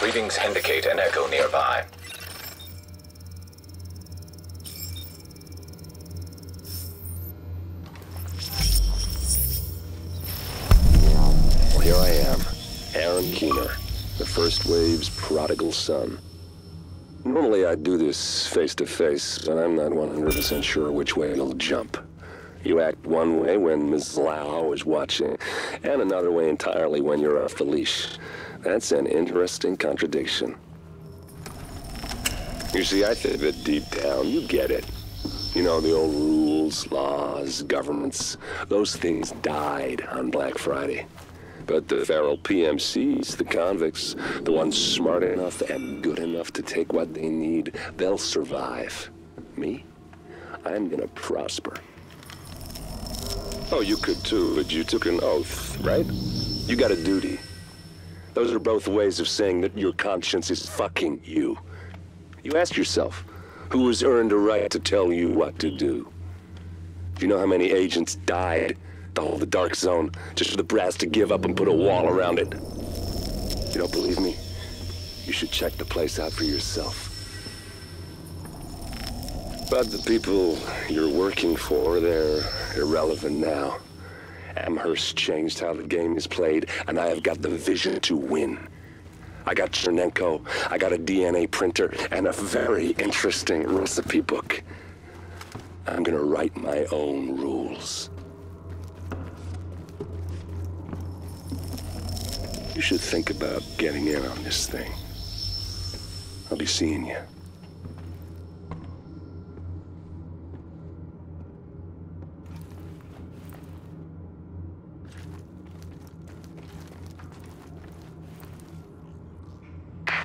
Readings indicate an echo nearby. Well, here I am, Aaron Keener, the First Wave's prodigal son. Normally I'd do this face-to-face, but I'm not 100% sure which way you'll jump. You act one way when Ms. Lau is watching, and another way entirely when you're off the leash. That's an interesting contradiction. You see, I think that deep down, you get it. You know, the old rules, laws, governments, those things died on Black Friday. But the feral PMCs, the convicts, the ones smart enough and good enough to take what they need, they'll survive. Me? I'm gonna prosper. Oh, you could too, but you took an oath, right? You got a duty. Those are both ways of saying that your conscience is fucking you. You ask yourself, who has earned a right to tell you what to do? Do you know how many agents died to hold the Dark Zone just for the brass to give up and put a wall around it? You don't believe me? You should check the place out for yourself. But the people you're working for, they're irrelevant now. Amherst changed how the game is played, and I have got the vision to win. I got Chernenko, I got a DNA printer, and a very interesting recipe book. I'm gonna write my own rules. You should think about getting in on this thing. I'll be seeing you.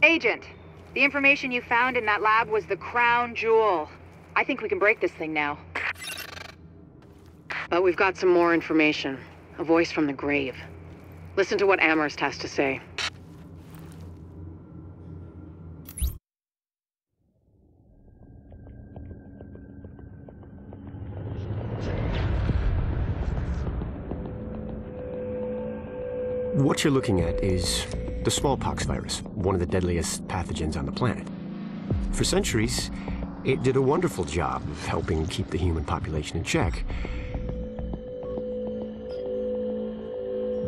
Agent, the information you found in that lab was the crown jewel. I think we can break this thing now. But we've got some more information. A voice from the grave. Listen to what Amherst has to say. What you're looking at is the smallpox virus, one of the deadliest pathogens on the planet. For centuries, it did a wonderful job of helping keep the human population in check.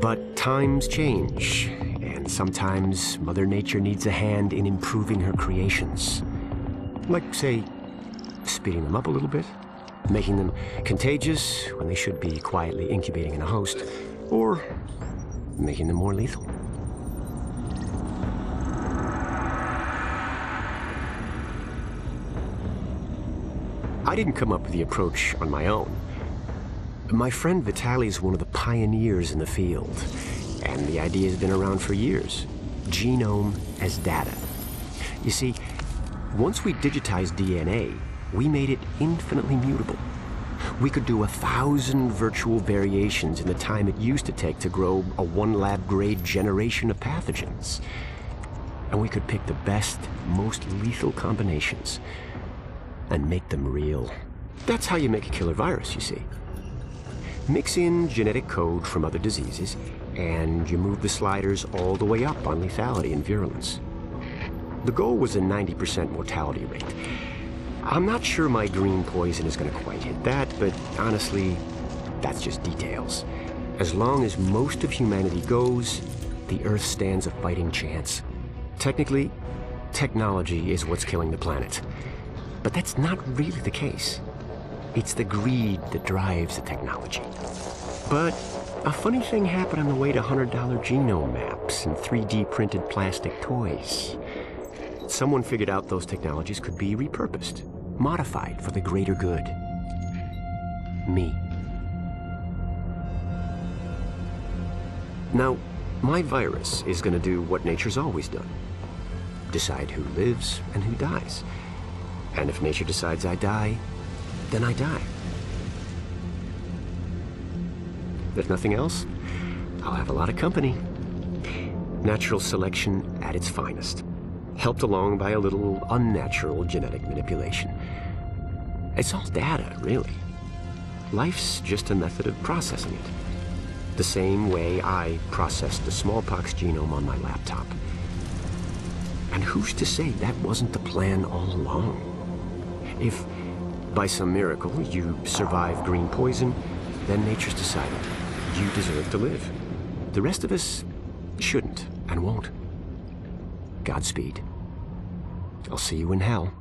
But times change, and sometimes Mother Nature needs a hand in improving her creations. Like, say, speeding them up a little bit, making them contagious when they should be quietly incubating in a host, or making them more lethal. I didn't come up with the approach on my own. My friend Vitaly is one of the pioneers in the field, and the idea has been around for years. Genome as data. You see, once we digitized DNA, we made it infinitely mutable. We could do 1,000 virtual variations in the time it used to take to grow a one-lab-grade generation of pathogens. And we could pick the best, most lethal combinations and make them real. That's how you make a killer virus, you see. Mix in genetic code from other diseases, and you move the sliders all the way up on lethality and virulence. The goal was a 90% mortality rate. I'm not sure my green poison is going to quite hit that, but honestly, that's just details. As long as most of humanity goes, the Earth stands a fighting chance. Technically, technology is what's killing the planet. But that's not really the case. It's the greed that drives the technology. But a funny thing happened on the way to $100 genome maps and 3D printed plastic toys. Someone figured out those technologies could be repurposed, modified for the greater good. Me. Now, my virus is going to do what nature's always done. Decide who lives and who dies. And if nature decides I die, then I die. If nothing else, I'll have a lot of company. Natural selection at its finest, helped along by a little unnatural genetic manipulation. It's all data, really. Life's just a method of processing it. The same way I processed the smallpox genome on my laptop. And who's to say that wasn't the plan all along? If, by some miracle, you survive green poison, then nature's decided you deserve to live. The rest of us shouldn't and won't. Godspeed. I'll see you in hell.